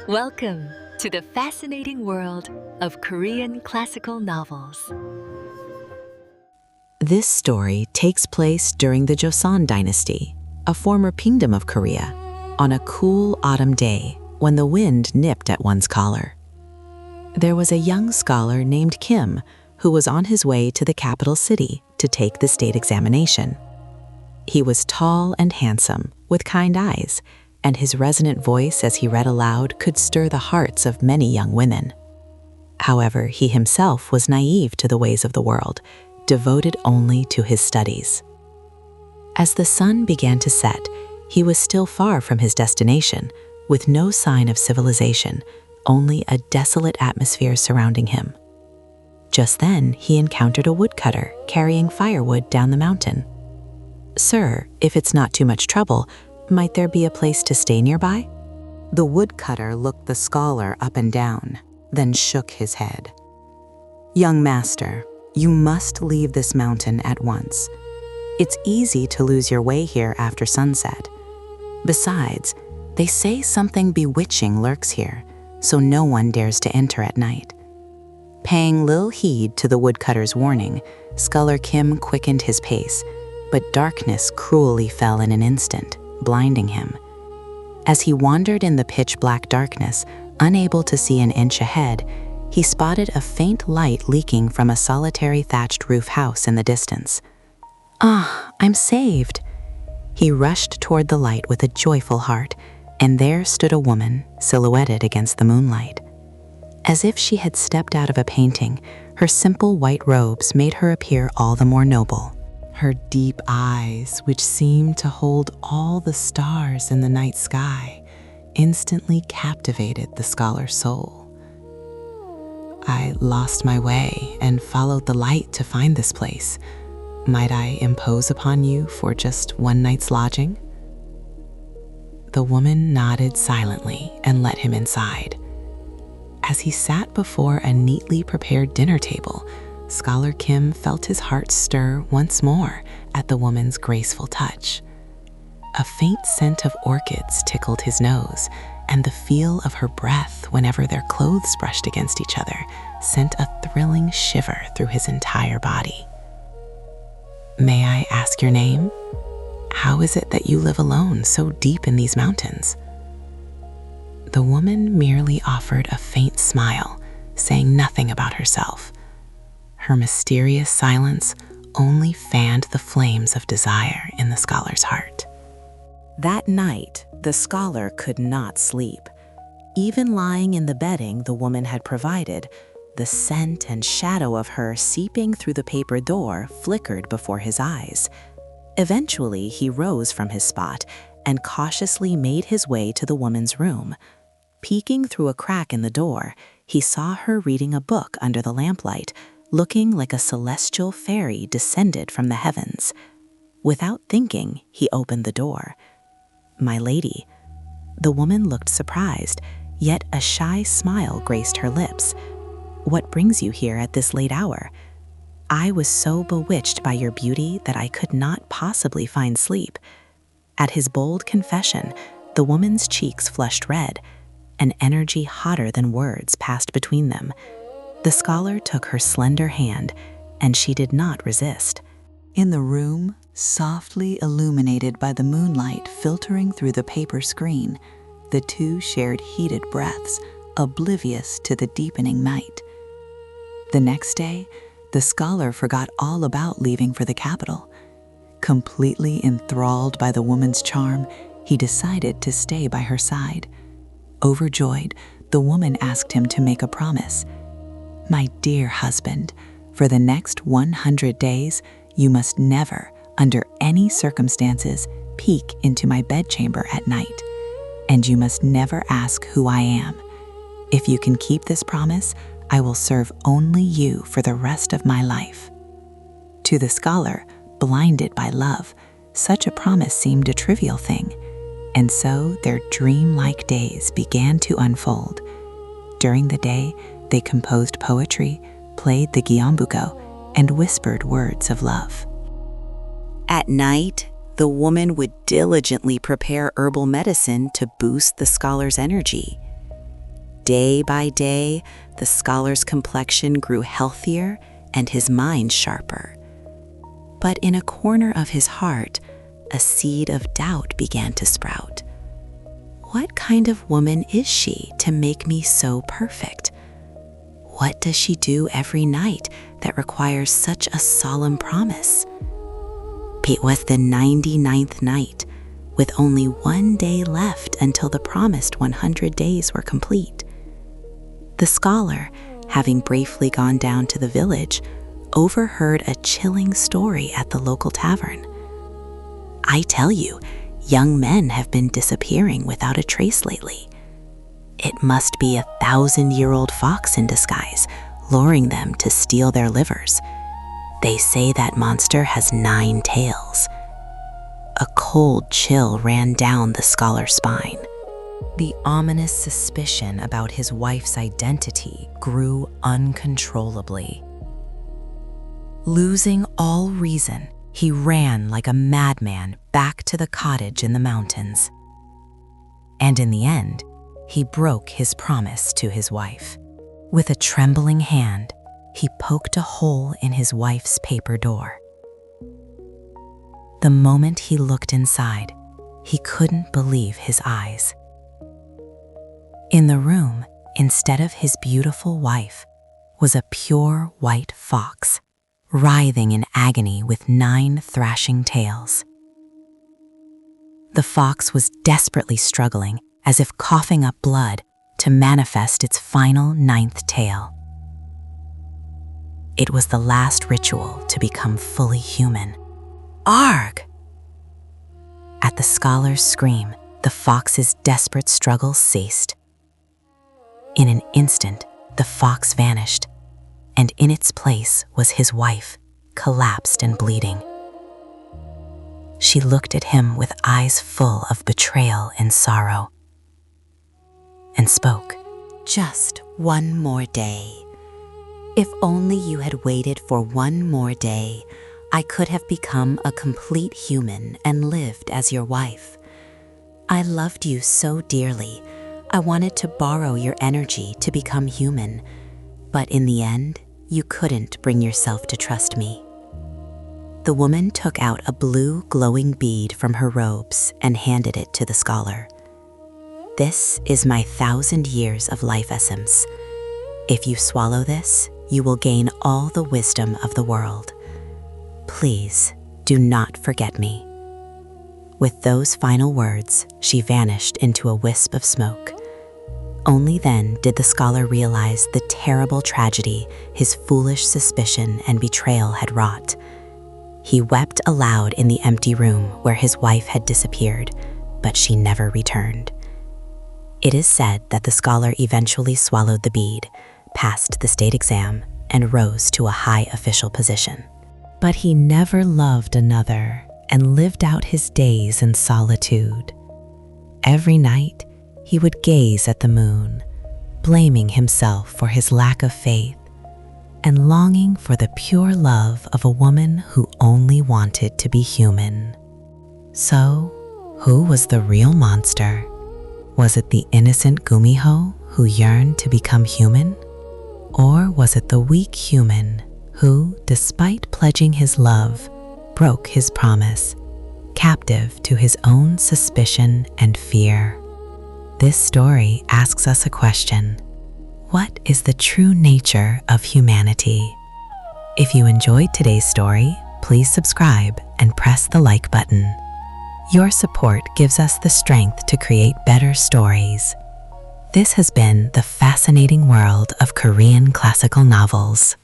Welcome to the fascinating world of Korean classical novels. This story takes place during the Joseon dynasty, a former kingdom of Korea, on a cool autumn day when the wind nipped at one's collar. There was a young scholar named Kim who was on his way to the capital city to take the state examination. He was tall and handsome, with kind eyes, and his resonant voice as he read aloud could stir the hearts of many young women. However, he himself was naive to the ways of the world, devoted only to his studies. As the sun began to set, he was still far from his destination, with no sign of civilization, only a desolate atmosphere surrounding him. Just then, he encountered a woodcutter carrying firewood down the mountain. "Sir, if it's not too much trouble, might there be a place to stay nearby?" The woodcutter looked the scholar up and down, then shook his head. "Young master, you must leave this mountain at once. It's easy to lose your way here after sunset. Besides, they say something bewitching lurks here, so no one dares to enter at night." Paying little heed to the woodcutter's warning, Scholar Kim quickened his pace, but darkness cruelly fell in an instant, blinding him. As he wandered in the pitch-black darkness, unable to see an inch ahead, he spotted a faint light leaking from a solitary thatched roof house in the distance. "Ah, I'm saved!" He rushed toward the light with a joyful heart, and there stood a woman, silhouetted against the moonlight. As if she had stepped out of a painting, her simple white robes made her appear all the more noble. Her deep eyes, which seemed to hold all the stars in the night sky, instantly captivated the scholar's soul. "I lost my way and followed the light to find this place. Might I impose upon you for just one night's lodging?" The woman nodded silently and let him inside. As he sat before a neatly prepared dinner table, Scholar Kim felt his heart stir once more at the woman's graceful touch. A faint scent of orchids tickled his nose, and the feel of her breath whenever their clothes brushed against each other sent a thrilling shiver through his entire body. "May I ask your name? How is it that you live alone so deep in these mountains?" The woman merely offered a faint smile, saying nothing about herself. Her mysterious silence only fanned the flames of desire in the scholar's heart. That night, the scholar could not sleep. Even lying in the bedding the woman had provided, the scent and shadow of her seeping through the paper door flickered before his eyes. Eventually, he rose from his spot and cautiously made his way to the woman's room. Peeking through a crack in the door, he saw her reading a book under the lamplight, looking like a celestial fairy descended from the heavens. Without thinking, he opened the door. "My lady." The woman looked surprised, yet a shy smile graced her lips. "What brings you here at this late hour?" "I was so bewitched by your beauty that I could not possibly find sleep." At his bold confession, the woman's cheeks flushed red. An energy hotter than words passed between them. The scholar took her slender hand, and she did not resist. In the room, softly illuminated by the moonlight filtering through the paper screen, the two shared heated breaths, oblivious to the deepening night. The next day, the scholar forgot all about leaving for the capital. Completely enthralled by the woman's charm, he decided to stay by her side. Overjoyed, the woman asked him to make a promise. "My dear husband, for the next 100 days, you must never, under any circumstances, peek into my bedchamber at night. And you must never ask who I am. If you can keep this promise, I will serve only you for the rest of my life." To the scholar, blinded by love, such a promise seemed a trivial thing. And so their dream-like days began to unfold. During the day, they composed poetry, played the gyambuko, and whispered words of love. At night, the woman would diligently prepare herbal medicine to boost the scholar's energy. day by day, the scholar's complexion grew healthier and his mind sharper. But in a corner of his heart, a seed of doubt began to sprout. What kind of woman is she to make me so perfect? What does she do every night that requires such a solemn promise? It was the 99th night, with only 1 day left until the promised 100 days were complete. The scholar, having briefly gone down to the village, overheard a chilling story at the local tavern. I tell you, young men have been disappearing without a trace lately. It must be a 1,000-year-old fox in disguise, luring them to steal their livers. They say that monster has 9 tails. A cold chill ran down the scholar's spine. The ominous suspicion about his wife's identity grew uncontrollably. Losing all reason, he ran like a madman back to the cottage in the mountains. And in the end, he broke his promise to his wife. With a trembling hand, he poked a hole in his wife's paper door. The moment he looked inside, he couldn't believe his eyes. In the room, instead of his beautiful wife, was a pure white fox, writhing in agony with 9 thrashing tails. The fox was desperately struggling, as if coughing up blood, to manifest its final 9th tail. It was the last ritual to become fully human. Arg! At the scholar's scream, the fox's desperate struggle ceased. In an instant, the fox vanished, and in its place was his wife, collapsed and bleeding. She looked at him with eyes full of betrayal and sorrow, and spoke, "Just 1 more day. If only you had waited for 1 more day, I could have become a complete human and lived as your wife. I loved you so dearly, I wanted to borrow your energy to become human, but in the end, you couldn't bring yourself to trust me." The woman took out a blue glowing bead from her robes and handed it to the scholar. "This is my 1,000 years of life essence. If you swallow this, you will gain all the wisdom of the world. Please do not forget me." With those final words, she vanished into a wisp of smoke. Only then did the scholar realize the terrible tragedy his foolish suspicion and betrayal had wrought. He wept aloud in the empty room where his wife had disappeared, but she never returned. It is said that the scholar eventually swallowed the bead, passed the state exam, and rose to a high official position. But he never loved another and lived out his days in solitude. Every night, he would gaze at the moon, blaming himself for his lack of faith and longing for the pure love of a woman who only wanted to be human. So, who was the real monster? Was it the innocent Gumiho who yearned to become human? Or was it the weak human who, despite pledging his love, broke his promise, captive to his own suspicion and fear? This story asks us a question. What is the true nature of humanity? If you enjoyed today's story, please subscribe and press the like button. Your support gives us the strength to create better stories. This has been the fascinating world of Korean classical novels.